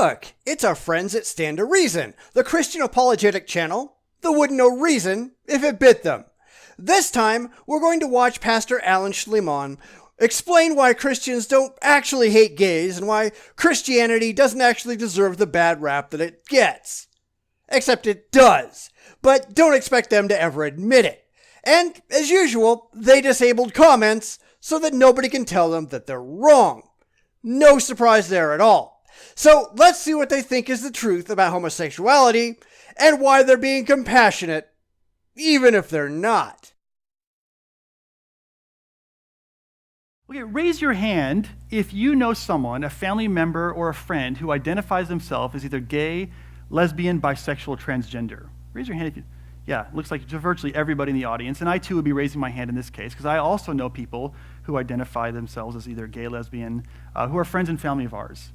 look, it's our friends at Stand to Reason, the Christian apologetic channel that wouldn't know reason if it bit them. This time, we're going to watch Pastor Alan Schleman explain why Christians don't actually hate gays and why Christianity doesn't actually deserve the bad rap that it gets. Except it does, but don't expect them to ever admit it. And, as usual, they disabled comments so that nobody can tell them that they're wrong. No surprise there at all. So let's see what they think is the truth about homosexuality and why they're being compassionate, even if they're not. Okay, raise your hand if you know someone, a family member or a friend, who identifies themselves as either gay, lesbian, bisexual, or transgender. Raise your hand if you... Yeah, looks like virtually everybody in the audience, and I too would be raising my hand in this case, because I also know people who identify themselves as either gay, lesbian, who are friends and family of ours.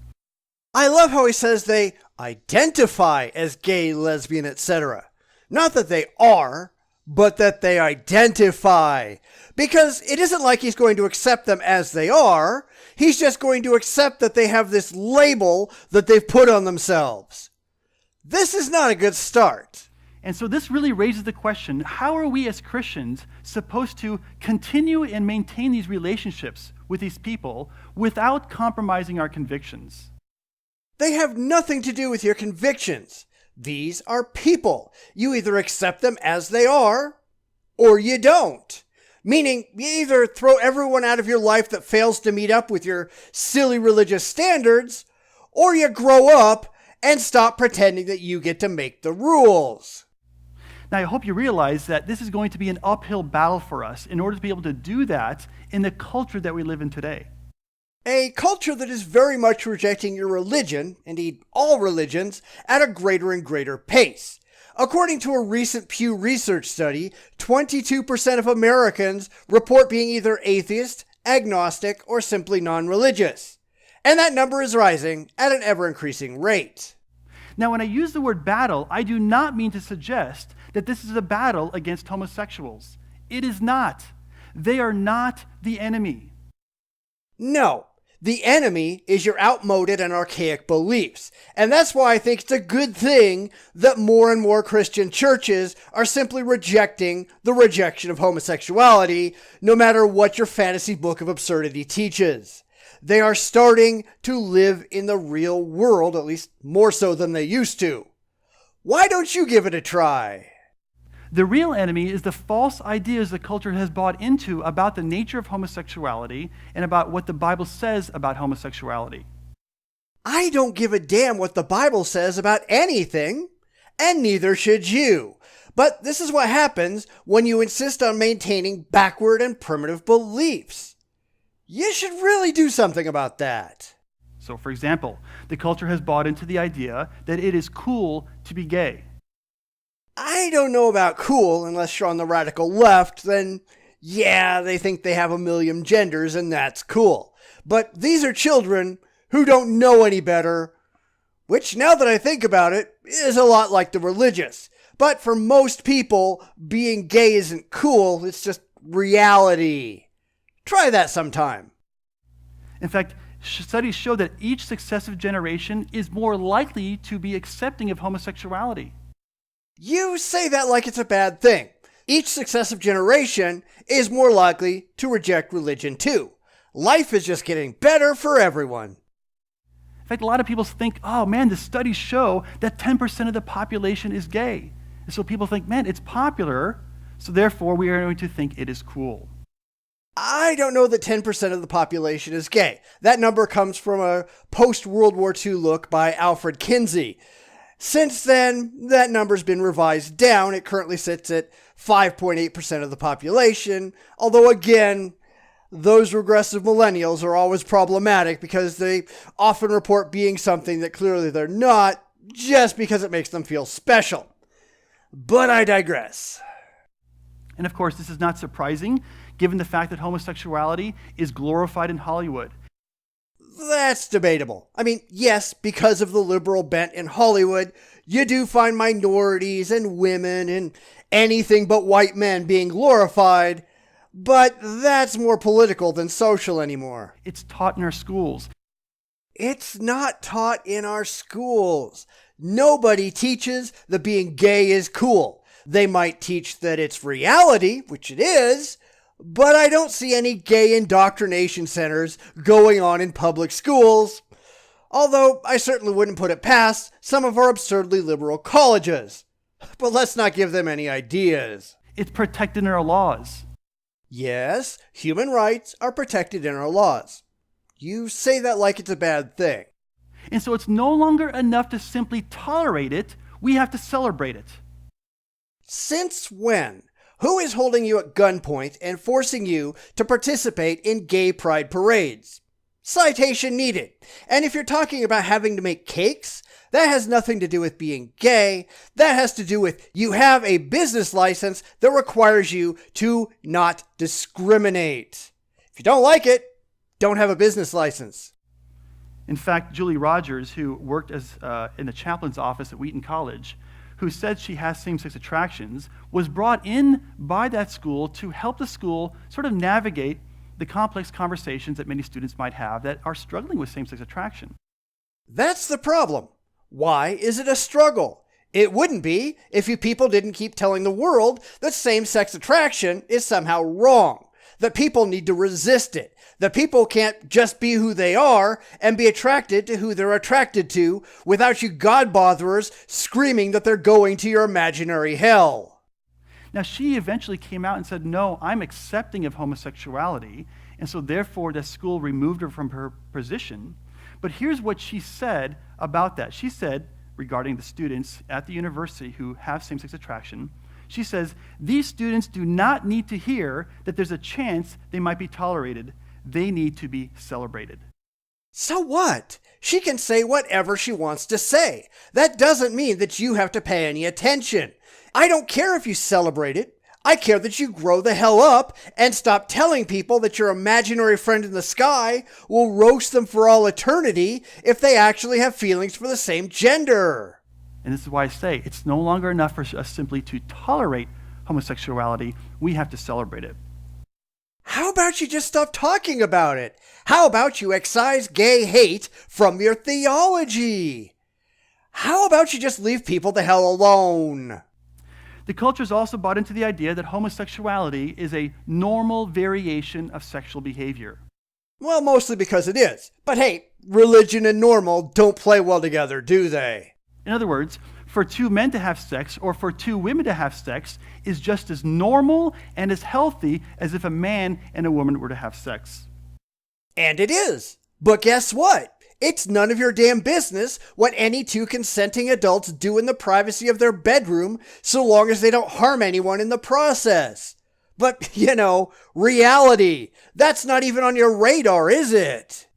I love how he says they identify as gay, lesbian, etc. Not that they are, but that they identify. Because it isn't like he's going to accept them as they are. He's just going to accept that they have this label that they've put on themselves. This is not a good start. And so this really raises the question, how are we as Christians supposed to continue and maintain these relationships with these people without compromising our convictions? They have nothing to do with your convictions. These are people. You either accept them as they are, or you don't. Meaning, you either throw everyone out of your life that fails to meet up with your silly religious standards, or you grow up and stop pretending that you get to make the rules. Now, I hope you realize that this is going to be an uphill battle for us in order to be able to do that in the culture that we live in today. A culture that is very much rejecting your religion, indeed all religions, at a greater and greater pace. According to a recent Pew Research study, 22% of Americans report being either atheist, agnostic, or simply non-religious. And that number is rising at an ever-increasing rate. Now, when I use the word battle, I do not mean to suggest that this is a battle against homosexuals. It is not. They are not the enemy. No, the enemy is your outmoded and archaic beliefs. And that's why I think it's a good thing that more and more Christian churches are simply rejecting the rejection of homosexuality, no matter what your fantasy book of absurdity teaches. They are starting to live in the real world, at least more so than they used to. Why don't you give it a try? The real enemy is the false ideas the culture has bought into about the nature of homosexuality and about what the Bible says about homosexuality. I don't give a damn what the Bible says about anything, and neither should you. But this is what happens when you insist on maintaining backward and primitive beliefs. You should really do something about that. So, for example, the culture has bought into the idea that it is cool to be gay. I don't know about cool unless you're on the radical left, then yeah, they think they have a million genders and that's cool. But these are children who don't know any better, which now that I think about it, is a lot like the religious. But for most people, being gay isn't cool, it's just reality. Try that sometime. In fact, studies show that each successive generation is more likely to be accepting of homosexuality. You say that like it's a bad thing. Each successive generation is more likely to reject religion too. Life is just getting better for everyone. In fact, a lot of people think, oh man, the studies show that 10% of the population is gay. And so people think, man, it's popular, so therefore we are going to think it is cool. I don't know that 10% of the population is gay. That number comes from a post-World War II look by Alfred Kinsey. Since then, that number's been revised down. It currently sits at 5.8% of the population. Although again, those regressive millennials are always problematic because they often report being something that clearly they're not, just because it makes them feel special. But I digress. And of course, this is not surprising, given the fact that homosexuality is glorified in Hollywood. That's debatable. I mean, yes, because of the liberal bent in Hollywood, you do find minorities and women and anything but white men being glorified, but that's more political than social anymore. It's taught in our schools. It's not taught in our schools. Nobody teaches that being gay is cool. They might teach that it's reality, which it is, but I don't see any gay indoctrination centers going on in public schools. Although I certainly wouldn't put it past some of our absurdly liberal colleges. But let's not give them any ideas. It's protected in our laws. Yes, human rights are protected in our laws. You say that like it's a bad thing. And so it's no longer enough to simply tolerate it. We have to celebrate it. Since when? Who is holding you at gunpoint and forcing you to participate in gay pride parades? Citation needed. And if you're talking about having to make cakes, that has nothing to do with being gay. That has to do with you have a business license that requires you to not discriminate. If you don't like it, don't have a business license. In fact, Julie Rogers, who worked as in the chaplain's office at Wheaton College, who said she has same-sex attractions, was brought in by that school to help the school sort of navigate the complex conversations that many students might have that are struggling with same-sex attraction. That's the problem. Why is it a struggle? It wouldn't be if you people didn't keep telling the world that same-sex attraction is somehow wrong, that people need to resist it, that people can't just be who they are and be attracted to who they're attracted to without you God-botherers screaming that they're going to your imaginary hell. Now, she eventually came out and said, no, I'm accepting of homosexuality, and so therefore the school removed her from her position. But here's what she said about that. She said, regarding the students at the university who have same-sex attraction, she says, these students do not need to hear that there's a chance they might be tolerated. They need to be celebrated. So what? She can say whatever she wants to say. That doesn't mean that you have to pay any attention. I don't care if you celebrate it. I care that you grow the hell up and stop telling people that your imaginary friend in the sky will roast them for all eternity if they actually have feelings for the same gender. And this is why I say it's no longer enough for us simply to tolerate homosexuality. We have to celebrate it. How about you just stop talking about it? How about you excise gay hate from your theology? How about you just leave people the hell alone? The culture's also bought into the idea that homosexuality is a normal variation of sexual behavior. Well, mostly because it is. But hey, religion and normal don't play well together, do they? In other words, for two men to have sex or for two women to have sex is just as normal and as healthy as if a man and a woman were to have sex. And it is. But guess what? It's none of your damn business what any two consenting adults do in the privacy of their bedroom, so long as they don't harm anyone in the process. But, reality. That's not even on your radar, is it?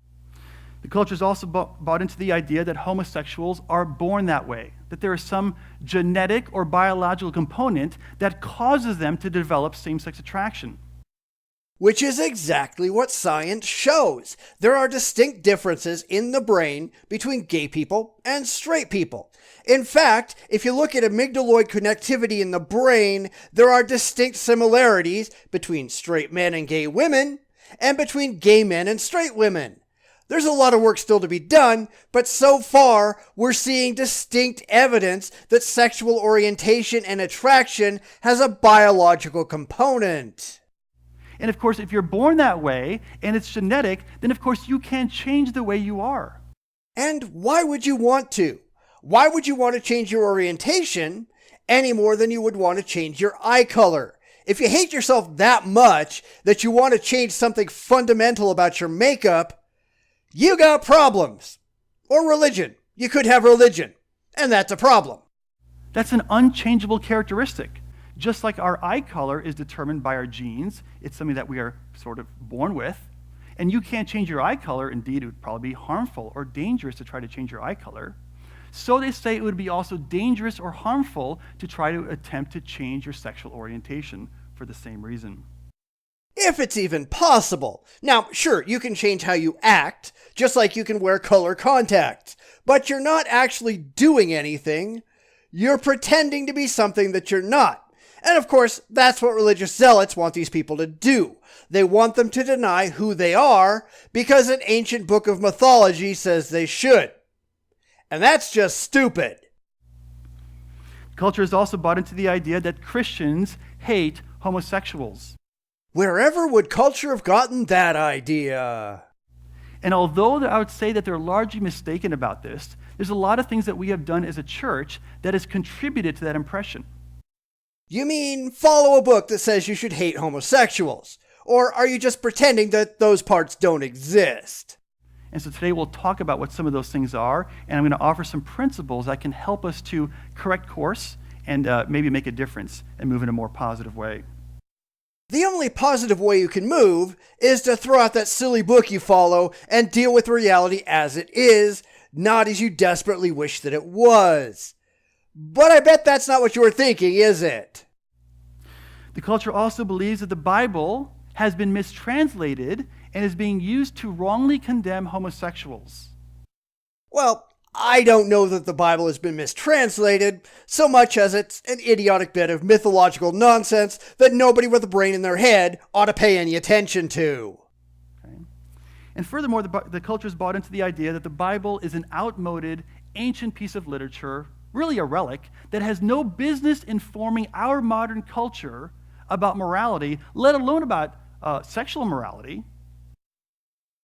The culture's also bought into the idea that homosexuals are born that way, that there is some genetic or biological component that causes them to develop same-sex attraction. Which is exactly what science shows. There are distinct differences in the brain between gay people and straight people. In fact, if you look at amygdaloid connectivity in the brain, there are distinct similarities between straight men and gay women, and between gay men and straight women. There's a lot of work still to be done, but so far, we're seeing distinct evidence that sexual orientation and attraction has a biological component. And of course, if you're born that way and it's genetic, then of course you can't change the way you are. And why would you want to? Why would you want to change your orientation any more than you would want to change your eye color? If you hate yourself that much that you want to change something fundamental about your makeup, you got problems. Or religion. You could have religion. And that's a problem. That's an unchangeable characteristic. Just like our eye color is determined by our genes, it's something that we are sort of born with, and you can't change your eye color. Indeed, it would probably be harmful or dangerous to try to change your eye color. So they say it would be also dangerous or harmful to try to attempt to change your sexual orientation for the same reason. If it's even possible. Now, sure, you can change how you act, just like you can wear color contacts, but you're not actually doing anything. You're pretending to be something that you're not. And of course, that's what religious zealots want these people to do. They want them to deny who they are because an ancient book of mythology says they should. And that's just stupid. Culture has also bought into the idea that Christians hate homosexuals. Wherever would culture have gotten that idea? And although I would say that they're largely mistaken about this, there's a lot of things that we have done as a church that has contributed to that impression. You mean follow a book that says you should hate homosexuals? Or are you just pretending that those parts don't exist? And so today we'll talk about what some of those things are, and I'm going to offer some principles that can help us to correct course and maybe make a difference and move in a more positive way. The only positive way you can move is to throw out that silly book you follow and deal with reality as it is, not as you desperately wish that it was. But I bet that's not what you were thinking, is it? The culture also believes that the Bible has been mistranslated and is being used to wrongly condemn homosexuals. Well, I don't know that the Bible has been mistranslated so much as it's an idiotic bit of mythological nonsense that nobody with a brain in their head ought to pay any attention to. Okay. And furthermore, the culture has bought into the idea that the Bible is an outmoded, ancient piece of literature, really a relic, that has no business informing our modern culture about morality, let alone about sexual morality.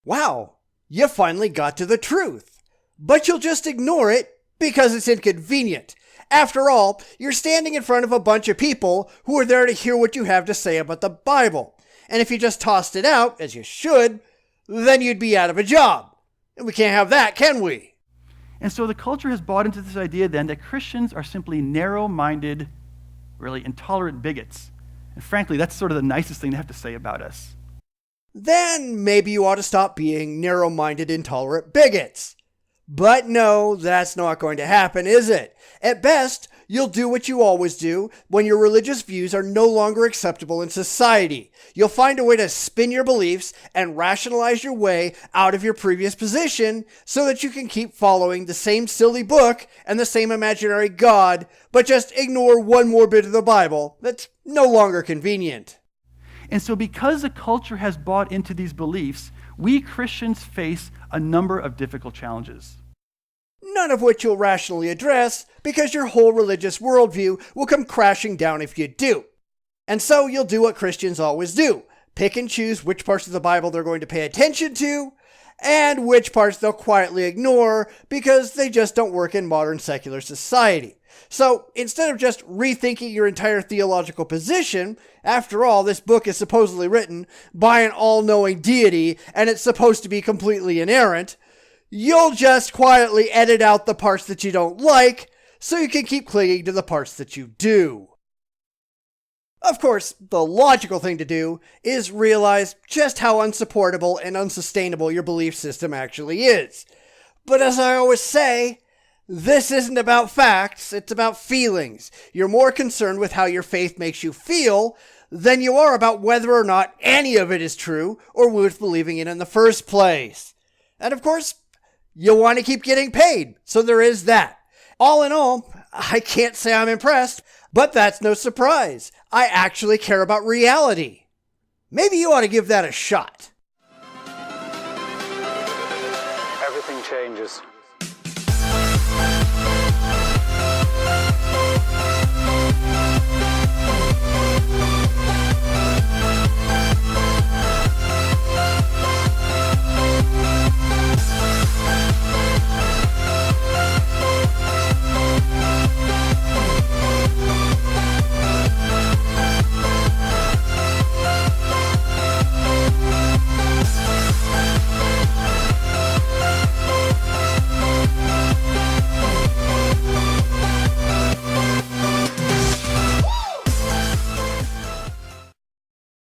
Wow, you finally got to the truth. But you'll just ignore it because it's inconvenient. After all, you're standing in front of a bunch of people who are there to hear what you have to say about the Bible. And if you just tossed it out, as you should, then you'd be out of a job. And we can't have that, can we? And so the culture has bought into this idea then that Christians are simply narrow-minded, really intolerant bigots. And frankly, that's sort of the nicest thing to have to say about us. Then maybe you ought to stop being narrow-minded, intolerant bigots. But no, that's not going to happen, is it? At best, you'll do what you always do when your religious views are no longer acceptable in society. You'll find a way to spin your beliefs and rationalize your way out of your previous position so that you can keep following the same silly book and the same imaginary God, but just ignore one more bit of the Bible that's no longer convenient. And so because the culture has bought into these beliefs, we Christians face a number of difficult challenges. None of which you'll rationally address because your whole religious worldview will come crashing down if you do. And so you'll do what Christians always do. Pick and choose which parts of the Bible they're going to pay attention to and which parts they'll quietly ignore because they just don't work in modern secular society. So instead of just rethinking your entire theological position, after all, this book is supposedly written by an all-knowing deity and it's supposed to be completely inerrant, you'll just quietly edit out the parts that you don't like so you can keep clinging to the parts that you do. Of course, the logical thing to do is realize just how unsupportable and unsustainable your belief system actually is. But as I always say, this isn't about facts, it's about feelings. You're more concerned with how your faith makes you feel than you are about whether or not any of it is true or worth believing in the first place. And of course, you want to keep getting paid, so there is that. All in all, I can't say I'm impressed, but that's no surprise. I actually care about reality. Maybe you ought to give that a shot. Everything changes.